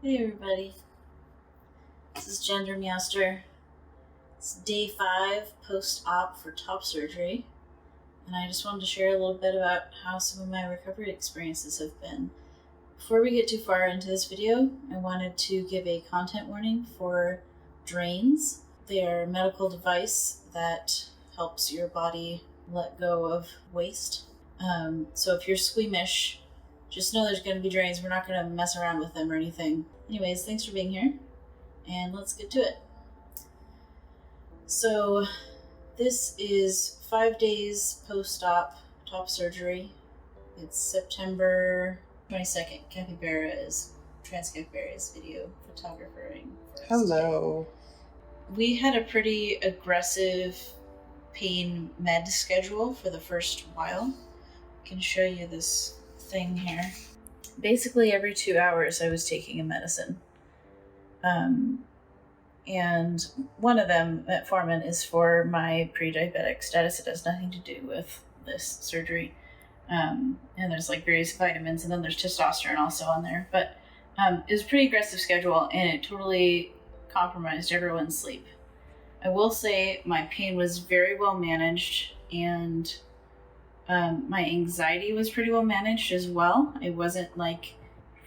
Hey everybody, this is Gender Meowster. It's day 5 post-op for top surgery, and I just wanted to share a little bit about how some of my recovery experiences have been. Before we get too far into this video, I wanted to give a content warning for drains. They are a medical device that helps your body let go of waste. So if you're squeamish, just know there's going to be drains. We're not going to mess around with them or anything. Anyways, thanks for being here, and let's get to it. So this is 5 days post-op top surgery. It's September 22nd. Capybara is Capybara's video photographering for us. Hello. We had a pretty aggressive pain med schedule for the first while. I can show you this thing here. Basically every 2 hours I was taking a medicine. And one of them, metformin, is for my pre-diabetic status. It has nothing to do with this surgery. And there's like various vitamins, and then there's testosterone also on there. But it was a pretty aggressive schedule, and it totally compromised everyone's sleep. I will say my pain was very well managed, and my anxiety was pretty well managed as well. I wasn't like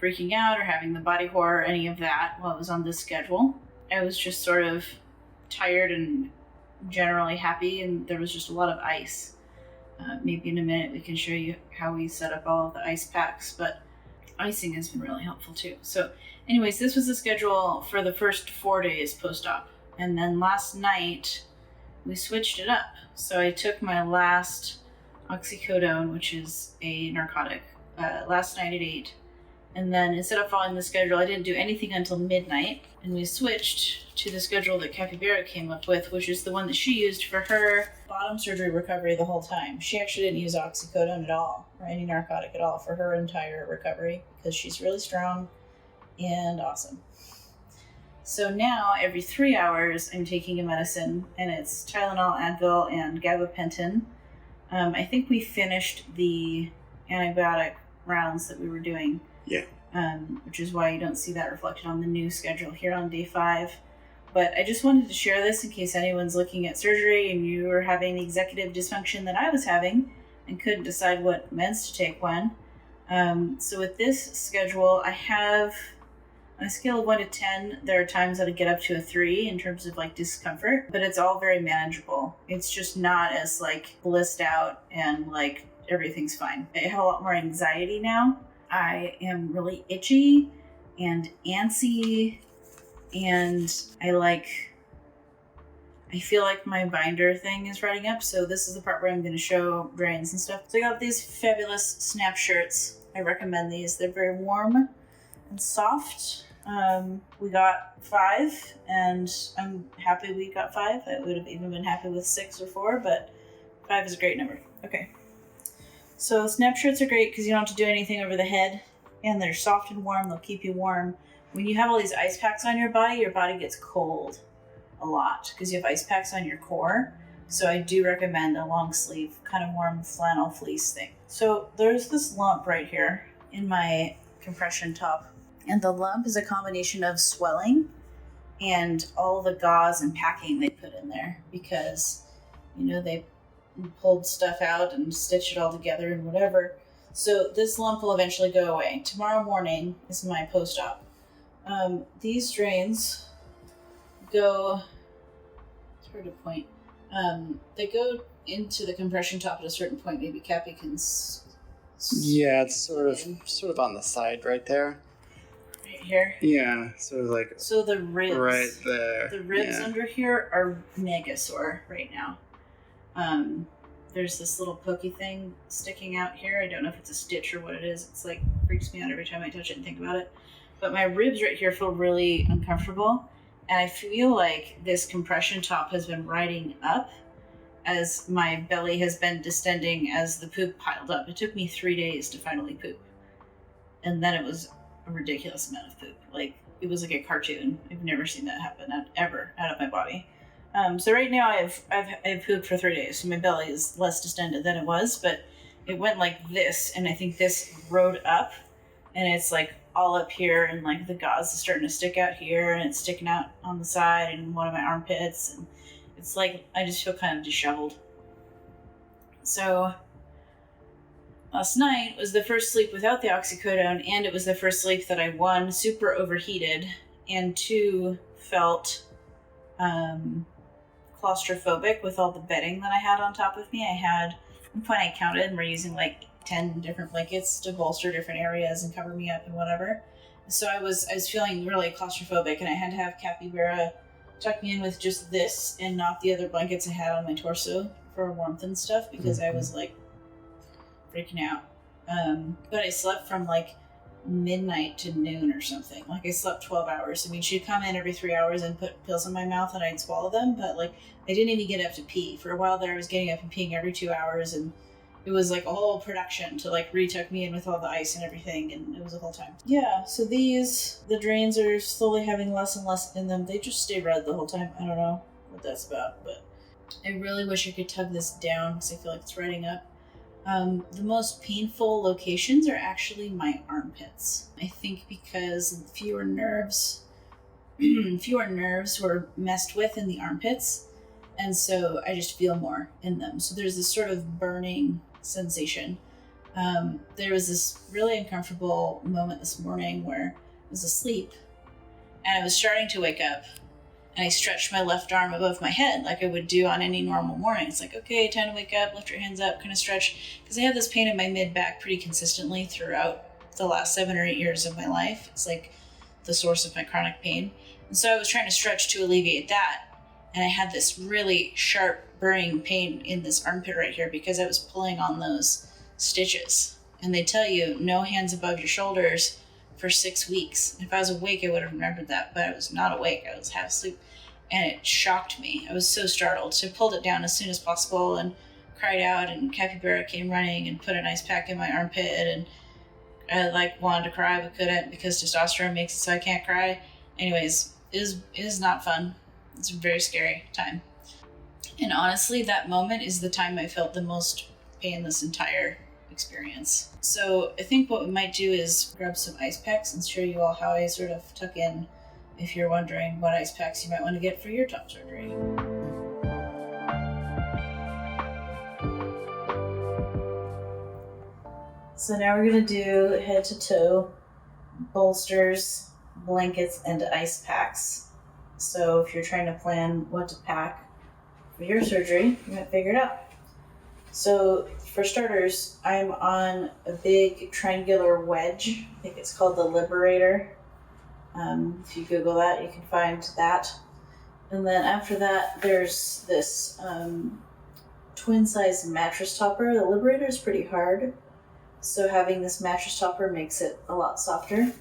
freaking out or having the body horror or any of that while I was on this schedule. I was just sort of tired and generally happy, and there was just a lot of ice. Maybe in a minute we can show you how we set up all of the ice packs, but icing has been really helpful too. So anyways, this was the schedule for the first 4 days post-op. And then last night we switched it up. So I took my last oxycodone, which is a narcotic, last night at 8. And then instead of following the schedule, I didn't do anything until midnight. And we switched to the schedule that Capybara came up with, which is the one that she used for her bottom surgery recovery the whole time. She actually didn't use oxycodone at all, or any narcotic at all, for her entire recovery, because she's really strong and awesome. So now, every 3 hours, I'm taking a medicine, and it's Tylenol, Advil, and gabapentin. I think we finished the antibiotic rounds that we were doing. Yeah. Which is why you don't see that reflected on the new schedule here on day 5. But I just wanted to share this in case anyone's looking at surgery and you are having the executive dysfunction that I was having and couldn't decide what meds to take when. So with this schedule, I have, on a scale of 1 to 10, there are times that I get up to a 3 in terms of like discomfort, but it's all very manageable. It's just not as like blissed out and like everything's fine. I have a lot more anxiety now. I am really itchy and antsy, and I feel like my binder thing is running up, so this is the part where I'm going to show drains and stuff. So I got these fabulous snap shirts. I recommend these. They're very warm and soft. We got 5, and I'm happy we got 5. I would have even been happy with 6 or 4, but 5 is a great number. Okay. So snap shirts are great because you don't have to do anything over the head, and they're soft and warm. They'll keep you warm. When you have all these ice packs on your body gets cold a lot because you have ice packs on your core. So I do recommend a long sleeve, kind of warm flannel fleece thing. So there's this lump right here in my compression top, and the lump is a combination of swelling and all the gauze and packing they put in there because, they pulled stuff out and stitched it all together and whatever. So this lump will eventually go away. Tomorrow morning is my post-op. These drains go, it's hard to point, they go into the compression top at a certain point. Maybe Cappy can yeah, it's sort of on the side right there. Right here? Yeah, sort of like... So the ribs. Right there. The ribs under here are mega sore right now. There's this little pokey thing sticking out here. I don't know if it's a stitch or what it is. It's like freaks me out every time I touch it and think about it. But my ribs right here feel really uncomfortable, and I feel like this compression top has been riding up as my belly has been distending as the poop piled up. It took me 3 days to finally poop, and then it was a ridiculous amount of poop. Like, it was like a cartoon. I've never seen that happen ever out of my body. So right now I've pooped for 3 days, so my belly is less distended than it was, but it went like this, and I think this rode up and it's like all up here, and like the gauze is starting to stick out here, and it's sticking out on the side and one of my armpits, and it's like I just feel kind of disheveled. So last night was the first sleep without the oxycodone, and it was the first sleep that I, one, super overheated, and two, felt claustrophobic with all the bedding that I had on top of me. At one point I counted, and we're using like 10 different blankets to bolster different areas and cover me up and whatever. So I was feeling really claustrophobic, and I had to have Capybara tuck me in with just this and not the other blankets I had on my torso for warmth and stuff, because I was like freaking out. But I slept from like midnight to noon or something. Like I slept 12 hours. I mean, she'd come in every 3 hours and put pills in my mouth, and I'd swallow them, but like I didn't even get up to pee. For a while there, I was getting up and peeing every 2 hours, and it was like a whole production to like retuck me in with all the ice and everything, and it was a whole time. Yeah, so the drains are slowly having less and less in them. They just stay red the whole time. I don't know what that's about, but I really wish I could tug this down because I feel like it's running up. The most painful locations are actually my armpits. I think because fewer nerves were messed with in the armpits, and so I just feel more in them. So there's this sort of burning sensation. There was this really uncomfortable moment this morning where I was asleep, and I was starting to wake up, and I stretched my left arm above my head like I would do on any normal morning. It's like, okay, time to wake up, lift your hands up, kind of stretch. Because I have this pain in my mid-back pretty consistently throughout the last 7 or 8 years of my life. It's like the source of my chronic pain. And so I was trying to stretch to alleviate that. And I had this really sharp burning pain in this armpit right here because I was pulling on those stitches. And they tell you, no hands above your shoulders for 6 weeks. If I was awake, I would have remembered that, but I was not awake. I was half asleep, and it shocked me. I was so startled. So I pulled it down as soon as possible and cried out, and Capybara came running and put an ice pack in my armpit, and I like wanted to cry but couldn't because testosterone makes it so I can't cry. Anyways, it is not fun. It's a very scary time. And honestly, that moment is the time I felt the most pain this entire experience. So I think what we might do is grab some ice packs and show you all how I sort of tuck in, if you're wondering what ice packs you might want to get for your top surgery. So now we're going to do head to toe bolsters, blankets, and ice packs. So if you're trying to plan what to pack for your surgery, you might figure it out. So for starters, I'm on a big triangular wedge. I think it's called the Liberator. If you Google that, you can find that. And then after that, there's this twin-size mattress topper. The Liberator is pretty hard, so having this mattress topper makes it a lot softer.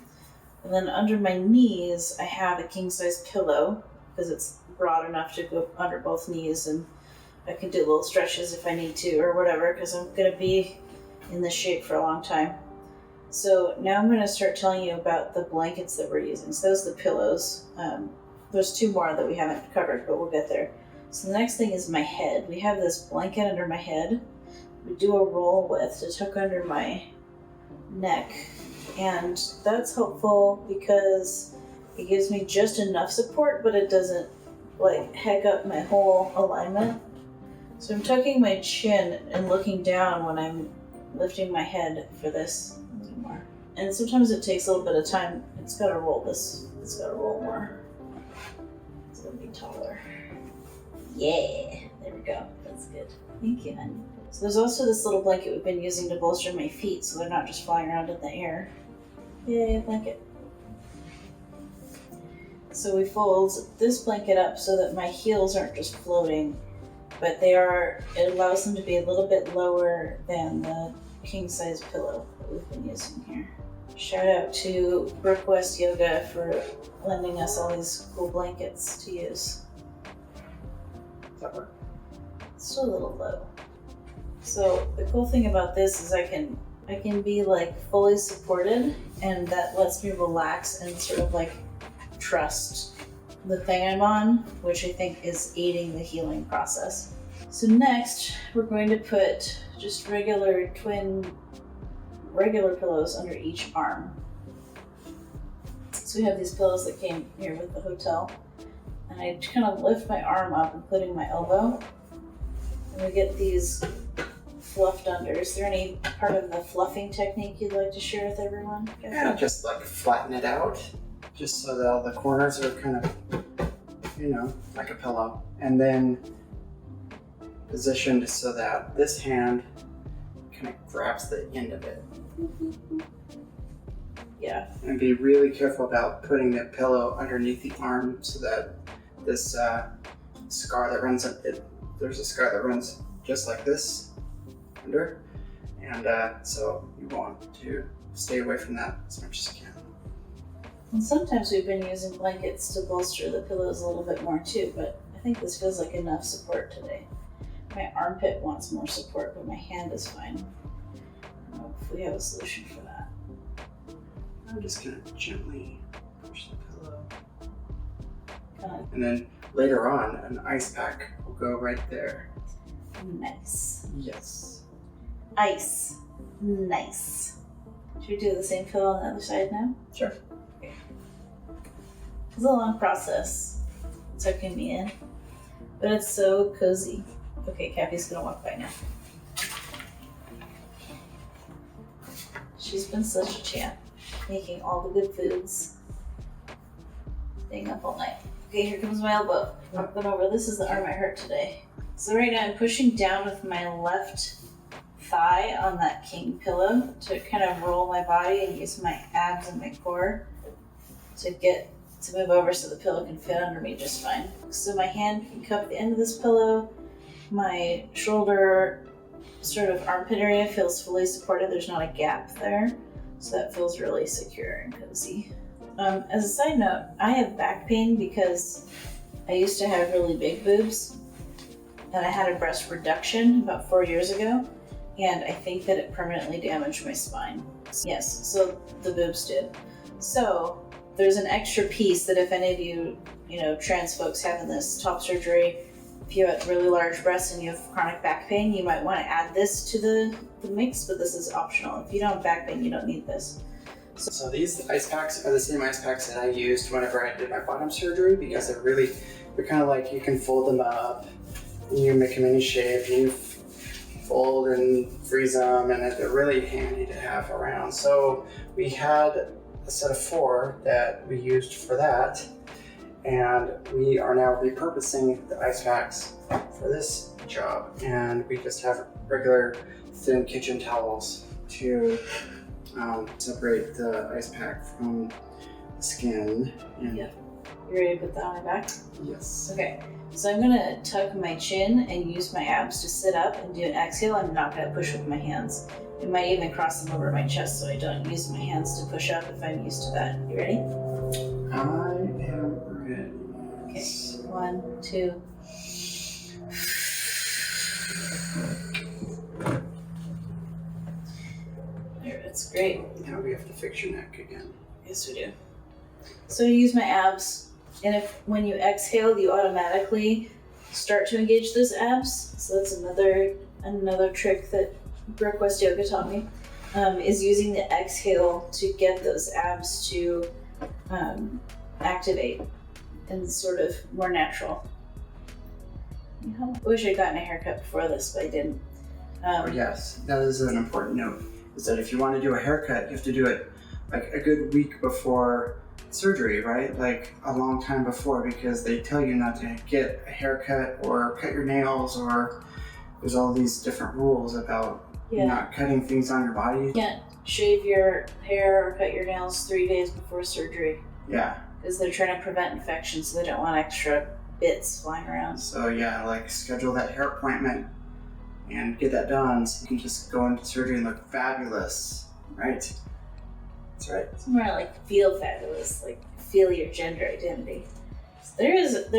And then under my knees, I have a king-size pillow because it's broad enough to go under both knees, and I can do little stretches if I need to or whatever, because I'm going to be in this shape for a long time. So now I'm going to start telling you about the blankets that we're using. So those are the pillows. There's 2 more that we haven't covered, but we'll get there. So the next thing is my head. We have this blanket under my head. We do a roll with to tuck under my neck. And that's helpful because it gives me just enough support, but it doesn't like heck up my whole alignment. So I'm tucking my chin and looking down when I'm lifting my head for this more. And sometimes it takes a little bit of time. It's got to roll this. It's got to roll more. It's going to be taller. Yeah, there we go. That's good. Thank you, honey. So there's also this little blanket we've been using to bolster my feet so they're not just flying around in the air. Yay, blanket. So we fold this blanket up so that my heels aren't just floating, but it allows them to be a little bit lower than the king-size pillow that we've been using here. Shout out to Brooke West Yoga for lending us all these cool blankets to use. It's still a little low. So the cool thing about this is I can be like fully supported, and that lets me relax and sort of like trust the thing I'm on, which I think is aiding the healing process. So next, we're going to put just regular twin regular pillows under each arm. So we have these pillows that came here with the hotel. And I kind of lift my arm up, including my elbow. And we get these fluffed under. Is there any part of the fluffing technique you'd like to share with everyone? Yeah, just like flatten it out, just so that all the corners are kind of, you know, like a pillow. And then positioned so that this hand kind of grabs the end of it. Yeah. And be really careful about putting the pillow underneath the arm so that this scar that runs up it, there's a scar that runs just like this under, and so you want to stay away from that as much as you can. And sometimes we've been using blankets to bolster the pillows a little bit more too, but I think this feels like enough support today. My armpit wants more support, but my hand is fine. I don't know if we have a solution for that. I'm just gonna gently push the pillow. Kind And then later on, an ice pack will go right there. of nice. Yes. Ice. Nice. Should we do the same pillow on the other side now? Sure. Okay. It's a long process tucking me in, but it's so cozy. Okay, Cappy's gonna walk by now. She's been such a champ, making all the good foods. Staying up all night. Okay, here comes my elbow. Up and over. This is the arm I hurt today. So right now I'm pushing down with my left thigh on that king pillow to kind of roll my body and use my abs and my core to move over so the pillow can fit under me just fine. So my hand can cup the end of this pillow. My shoulder, sort of armpit area feels fully supported. There's not a gap there. So that feels really secure and cozy. As a side note, I have back pain because I used to have really big boobs and I had a breast reduction about 4 years ago, and I think that it permanently damaged my spine. Yes, so the boobs did. So there's an extra piece that if any of you, trans folks having this top surgery, if you have really large breasts and you have chronic back pain, you might want to add this to the mix, but this is optional. If you don't have back pain, you don't need this. So these ice packs are the same ice packs that I used whenever I did my bottom surgery, because they're kind of like, you can fold them up and you make them any shape, and you fold and freeze them, and they're really handy to have around. So we had a set of 4 that we used for that, and we are now repurposing the ice packs for this job, and we just have regular thin kitchen towels to separate the ice pack from the skin. And Yeah. You ready to put that on my back? Yes. Okay, so I'm gonna tuck my chin and use my abs to sit up and do an exhale. I'm not gonna push with my hands. I might even cross them over my chest so I don't use my hands to push up if I'm used to that. You ready? I am ready. Okay, 1, 2. There, that's great. Now we have to fix your neck again. Yes, we do. So I use my abs, and when you exhale, you automatically start to engage those abs. So that's another trick that Brooke West Yoga taught me, is using the exhale to get those abs to activate and sort of more natural. I wish I'd gotten a haircut before this, but I didn't. Yes, that is an important note, is that if you want to do a haircut, you have to do it like a good week before surgery, right? Like a long time before, because they tell you not to get a haircut or cut your nails, or there's all these different rules about not cutting things on your body. You can't shave your hair or cut your nails 3 days before surgery. Yeah. Because they're trying to prevent infection, so they don't want extra bits flying around. So yeah, like schedule that hair appointment and get that done so you can just go into surgery and look fabulous, right? That's right. It's more like feel fabulous, like feel your gender identity. So there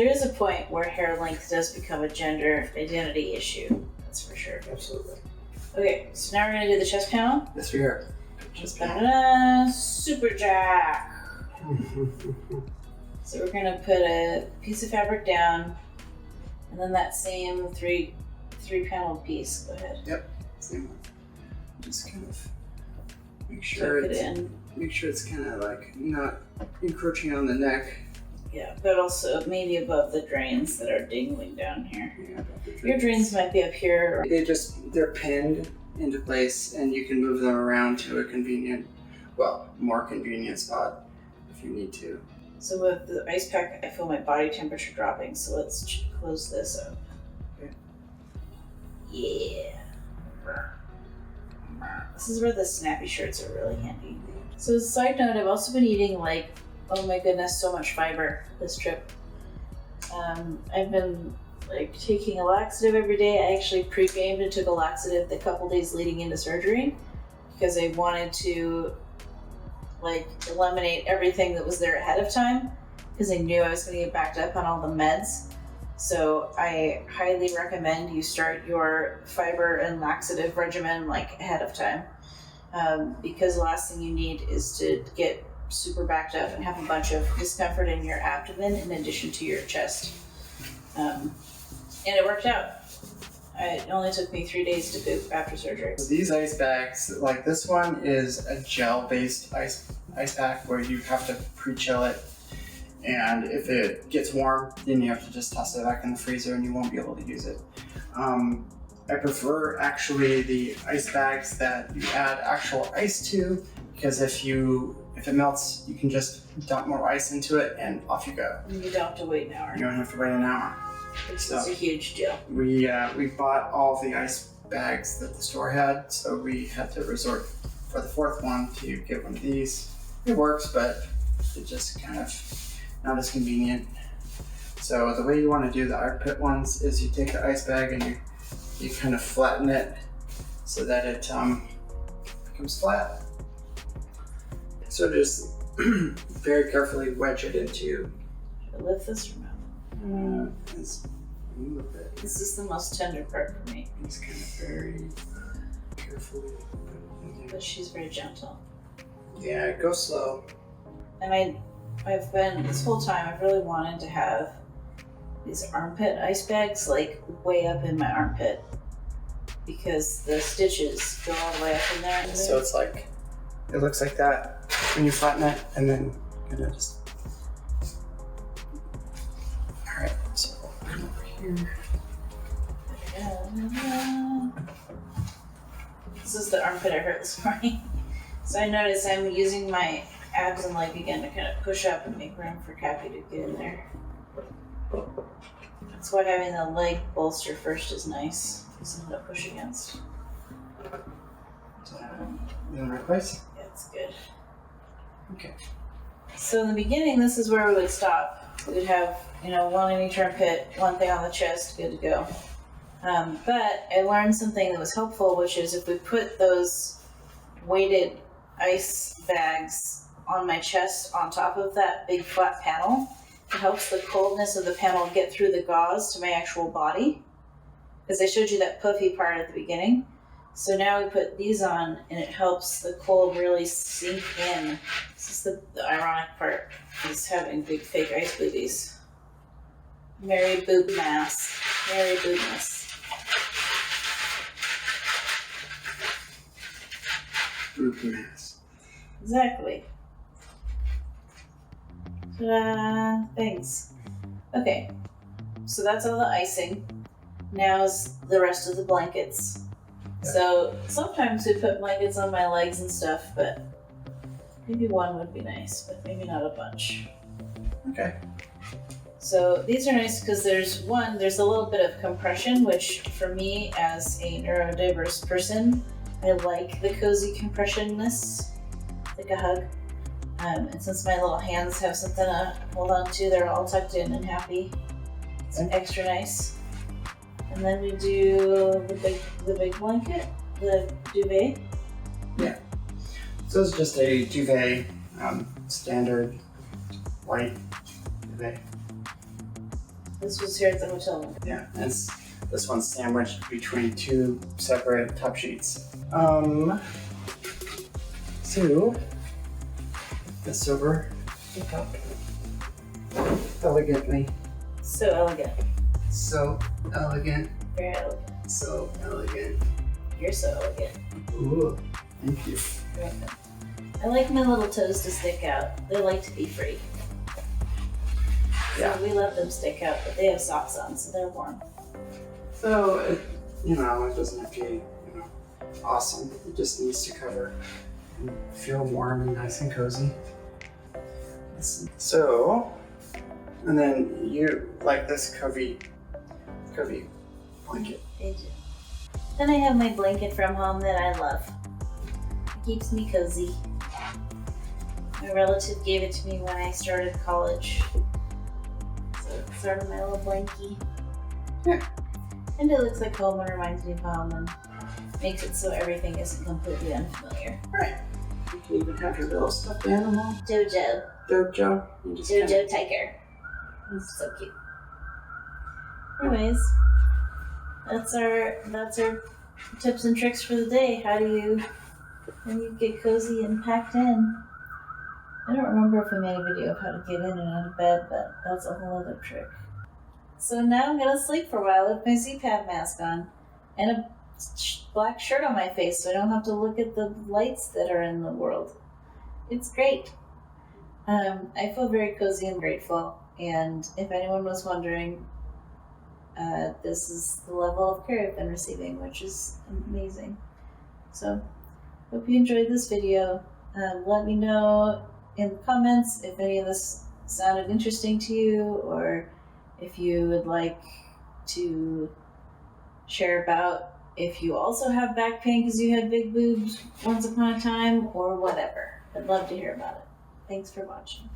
is a point where hair length does become a gender identity issue. That's for sure. Absolutely. Okay, so now we're gonna do the chest panel. Yes, we are. Just Super jack. So we're gonna put a piece of fabric down, and then that same three panel piece. Go ahead. Yep, same one. Just kind of Make sure tuck it in. Make sure it's kind of like not encroaching on the neck. Yeah, but also maybe above the drains that are dangling down here. Yeah, your drains might be up here. They're pinned into place, and you can move them around to a more convenient spot if you need to. So with the ice pack, I feel my body temperature dropping, so let's close this up. Okay. Yeah. This is where the snappy shirts are really handy. So as a side note, I've also been eating oh my goodness, so much fiber this trip. I've been taking a laxative every day. I actually pre-gamed and took a laxative the couple days leading into surgery because I wanted to eliminate everything that was there ahead of time because I knew I was going to get backed up on all the meds. So I highly recommend you start your fiber and laxative regimen ahead of time because the last thing you need is to get super backed up and have a bunch of discomfort in your abdomen in addition to your chest. And it worked out. It only took me 3 days to poop after surgery. So these ice bags, this one is a gel-based ice pack where you have to pre-chill it. And if it gets warm, then you have to just toss it back in the freezer and you won't be able to use it. I prefer actually the ice bags that you add actual ice to because if it melts, you can just dump more ice into it and off you go. And you don't have to wait an hour. You don't have to wait an hour. Which is a huge deal. We bought all of the ice bags that the store had, so we had to resort for the fourth one to get one of these. It works, but it just kind of not as convenient. So the way you want to do the armpit ones is you take the ice bag and you kind of flatten it so that it becomes flat. So just very carefully wedge it into. Should I lift this from out? This is the most tender part for me. It's kind of very carefully. But she's very gentle. Yeah, go slow. And I've been, this whole time, I've really wanted to have these armpit ice bags way up in my armpit because the stitches go all the way up in there. So it's it looks like that when you flatten it and then kind of just. Alright, so come over here. This is the armpit I hurt this morning. So I notice I'm using my abs and leg again to kind of push up and make room for Cappy to get in there. That's why having the leg bolster first is nice. Something to push against. In the right place? Yeah, it's good. Okay. So in the beginning, this is where we would stop. We'd have, one in each armpit, one thing on the chest, good to go. But I learned something that was helpful, which is if we put those weighted ice bags on my chest on top of that big flat panel, it helps the coldness of the panel get through the gauze to my actual body. Because I showed you that puffy part at the beginning. So now we put these on and it helps the cold really sink in. This is the ironic part, is having big fake ice boobies. Merry boob mass. Merry boobness. Boob mass. Exactly. Ta-da! Thanks. Okay, so that's all the icing. Now's the rest of the blankets. Yeah. So sometimes we put blankets on my legs and stuff, but maybe one would be nice, but maybe not a bunch. Okay. So these are nice because there's a little bit of compression, which for me as a neurodiverse person, I like the cozy compressionness, like a hug. And since my little hands have something to hold on to, they're all tucked in and happy. It's extra nice. And then we do the big blanket, the duvet. Yeah. So it's just a duvet, standard white duvet. This was here at the hotel room. Yeah, and this one's sandwiched between two separate top sheets. So this over the top elegantly. So elegant. So elegant. Very elegant. So elegant. You're so elegant. Ooh, thank you. You're welcome. I like my little toes to stick out. They like to be free. Yeah. So we let them stick out, but they have socks on, so they're warm. So, it doesn't have to be, awesome. It just needs to cover and feel warm and nice and cozy. So, and then you like this Covey blanket. I do. Then I have my blanket from home that I love. It keeps me cozy. My relative gave it to me when I started college. So it's sort of my little blankie. Yeah. And it looks like home and reminds me of home and makes it so everything isn't completely unfamiliar. Right. You can even have your little stuffed animal. Jojo. Jojo. Jojo Tiger. He's so cute. Anyways, that's our tips and tricks for the day. How do you get cozy and packed in? I don't remember if we made a video of how to get in and out of bed, but that's a whole other trick. So now I'm gonna sleep for a while with my ZPAD mask on and a black shirt on my face so I don't have to look at the lights that are in the world. It's great. I feel very cozy and grateful, and if anyone was wondering, this is the level of care I've been receiving, which is amazing. So, hope you enjoyed this video. Let me know in the comments if any of this sounded interesting to you, or if you would like to share about if you also have back pain because you had big boobs once upon a time, or whatever. I'd love to hear about it. Thanks for watching.